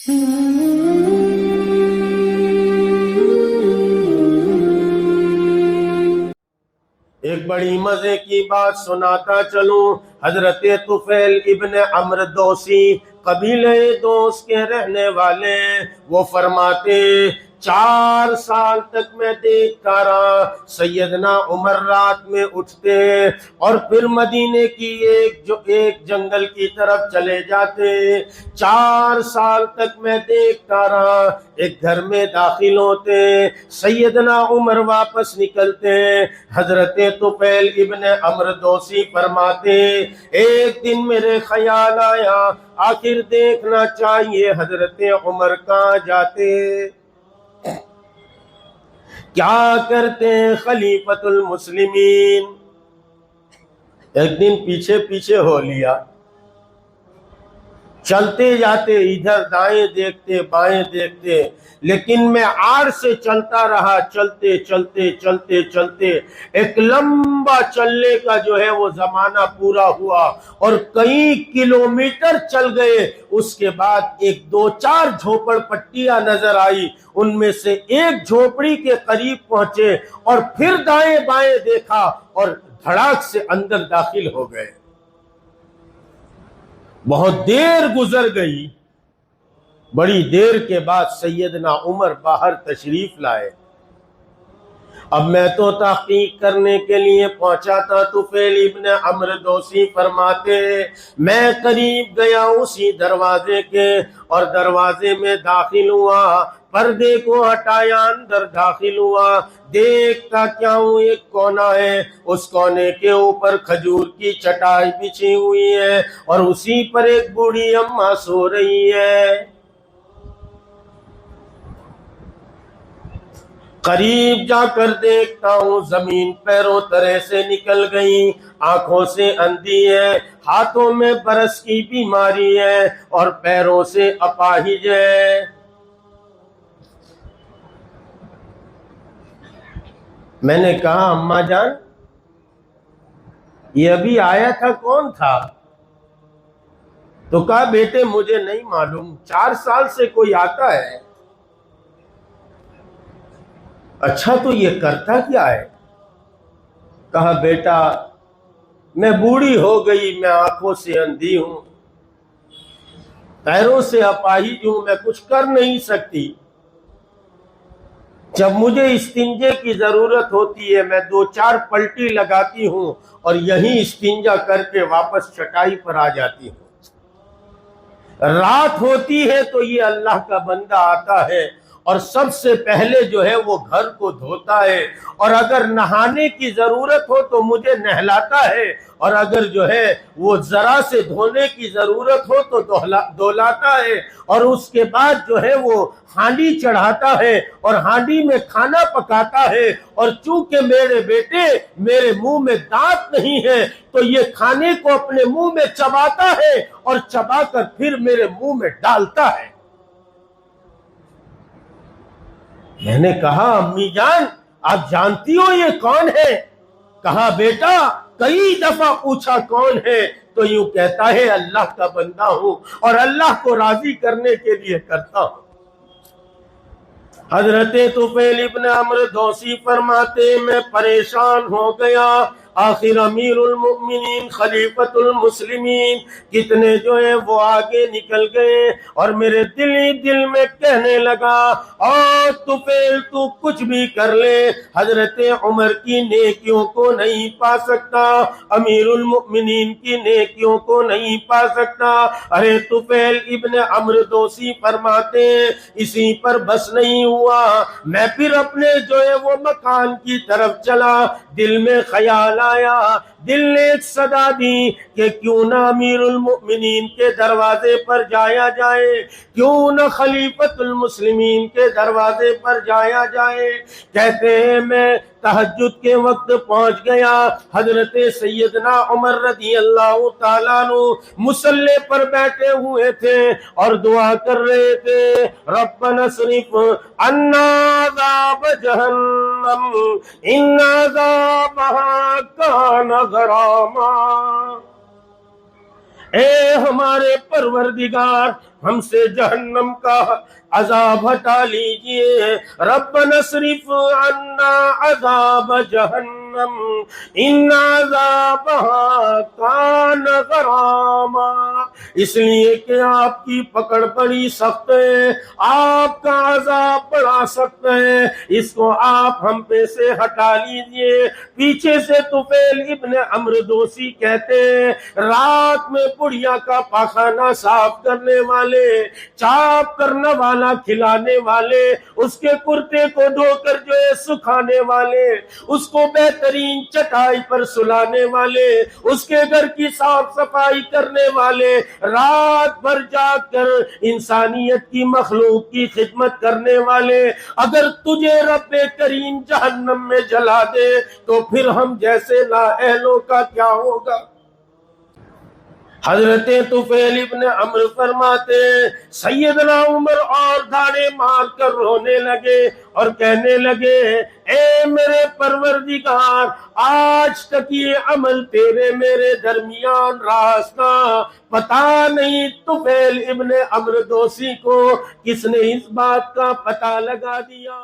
ایک بڑی مزے کی بات سناتا چلوں. حضرت طفیل ابن عمرو دوسی قبیلہ دوس کے رہنے والے، وہ فرماتے 4 سال تک میں دیکھتا رہا سیدنا عمر رات میں اٹھتے اور پھر مدینے کی ایک جنگل کی طرف چلے جاتے. 4 سال تک میں دیکھتا رہا ایک گھر میں داخل ہوتے، سیدنا عمر واپس نکلتے. حضرت طفیل ابن عمرو دوسی فرماتے ایک دن میرے خیال آیا آخر دیکھنا چاہیے حضرت عمر کہاں جاتے، کیا کرتے خلیفۃ المسلمین. ایک دن پیچھے پیچھے ہو لیا، چلتے جاتے، ادھر دائیں دیکھتے بائیں دیکھتے، لیکن میں آڑ سے چلتا رہا، چلتے چلتے چلتے چلتے ایک لمبا چلنے کا جو ہے وہ زمانہ پورا ہوا اور کئی کلومیٹر چل گئے. اس کے بعد 1-2-4 جھوپڑ پٹیاں نظر آئی، ان میں سے ایک جھوپڑی کے قریب پہنچے اور پھر دائیں بائیں دیکھا اور دھڑاک سے اندر داخل ہو گئے. بہت دیر گزر گئی، بڑی دیر کے بعد سیدنا عمر باہر تشریف لائے. اب میں تو تحقیق کرنے کے لیے پہنچا تھا. طفیل ابن عمرو دوسی فرماتے میں قریب گیا اسی دروازے کے اور دروازے میں داخل ہوا، پردے کو ہٹایا، اندر داخل ہوا. دیکھتا کیا ہوں ایک کونا ہے، اس کونے کے اوپر کھجور کی چٹائی بچھی ہوئی ہے اور اسی پر ایک بوڑھی اماں سو رہی ہے. قریب جا کر دیکھتا ہوں زمین پیروں تلے سے نکل گئی، آنکھوں سے اندھی ہے، ہاتھوں میں برس کی بیماری ہے اور پیروں سے اپاہج ہے. میں نے کہا اماں جان یہ ابھی آیا تھا کون تھا؟ تو کہا بیٹے مجھے نہیں معلوم، 4 سال سے کوئی آتا ہے. اچھا تو یہ کرتا کیا ہے؟ کہا بیٹا میں بوڑھی ہو گئی، میں آنکھوں سے اندھی ہوں، پیروں سے اپاہج ہوں، میں کچھ کر نہیں سکتی. جب مجھے استنجے کی ضرورت ہوتی ہے میں 2-4 پلٹی لگاتی ہوں اور یہی استنجا کر کے واپس چٹائی پر آ جاتی ہوں. رات ہوتی ہے تو یہ اللہ کا بندہ آتا ہے اور سب سے پہلے جو ہے وہ گھر کو دھوتا ہے، اور اگر نہانے کی ضرورت ہو تو مجھے نہلاتا ہے، اور اگر جو ہے وہ ذرا سے دھونے کی ضرورت ہو تو دھلاتا ہے، اور اس کے بعد جو ہے وہ ہانڈی چڑھاتا ہے اور ہانڈی میں کھانا پکاتا ہے. اور چونکہ میرے بیٹے میرے منہ میں دانت نہیں ہے تو یہ کھانے کو اپنے منہ میں چباتا ہے اور چبا کر پھر میرے منہ میں ڈالتا ہے. میں نے کہا امی جان آپ جانتی ہو یہ کون ہے؟ کہا بیٹا کئی دفعہ پوچھا کون ہے تو یوں کہتا ہے اللہ کا بندہ ہوں اور اللہ کو راضی کرنے کے لیے کرتا ہوں. حضرت طفیل ابن عمرو دوسی فرماتے میں پریشان ہو گیا. آخر امیر المؤمنین خلیفۃ المسلمین کتنے جو ہیں وہ آگے نکل گئے اور میرے دل میں کہنے لگا اور طفیل تو کچھ بھی کر لے حضرت عمر کی نیکیوں کو نہیں پا سکتا، امیر المؤمنین کی نیکیوں کو نہیں پا سکتا. ارے طفیل ابن عمرو دوسی فرماتے اسی پر بس نہیں ہوا، میں پھر اپنے جو ہے وہ مکان کی طرف چلا. دل میں خیال آیا، دل نے ایک صدا دی کہ کیوں نہ امیر المؤمنین کے دروازے پر جایا جائے، کیوں نہ خلیفۃ المسلمین کے دروازے پر جایا جائے. کہتے ہیں میں تہجد کے وقت پہنچ گیا. حضرت سیدنا عمر رضی اللہ تعالیٰ عنہ مصلی پر بیٹھے ہوئے تھے اور دعا کر رہے تھے ربنا اصرف عنا عذاب جہنم ان عذابها کان غراما. اے ہمارے پروردگار ہم سے جہنم کا عذاب ہٹا لیجئے، ربنا اصرف عنا عذاب جہنم ان عذابها کان غراما، اس لیے کہ آپ کی پکڑ بڑی سخت ہے، آپ کا عذاب بڑا سخت ہے، اس کو آپ ہم پہ سے ہٹا لیجئے۔ پیچھے سے طفیل ابن عمرو دوسی کہتے ہیں رات میں بڑھیا کا پاخانہ صاف کرنے والے، چاپ کرنے والا کھلانے والے، اس کے کرتے کو دھو کر جو ہے سکھانے والے، اس کو بہترین چٹائی پر سلانے والے، اس کے گھر کی صاف صفائی کرنے والے، رات بھر جاگ کر انسانیت کی مخلوق کی خدمت کرنے والے، اگر تجھے رب کریم جہنم میں جلا دے تو پھر ہم جیسے نااہلوں کا کیا ہوگا؟ حضرت طفیل ابن عمرو فرماتے ہیں سیدنا عمر اور دھاڑے مار کر رونے لگے اور کہنے لگے اے میرے پروردگار، آج تک یہ عمل تیرے میرے درمیان راز تھا، پتہ نہیں طفیل ابن عمرو دوسی کو کس نے اس بات کا پتہ لگا دیا۔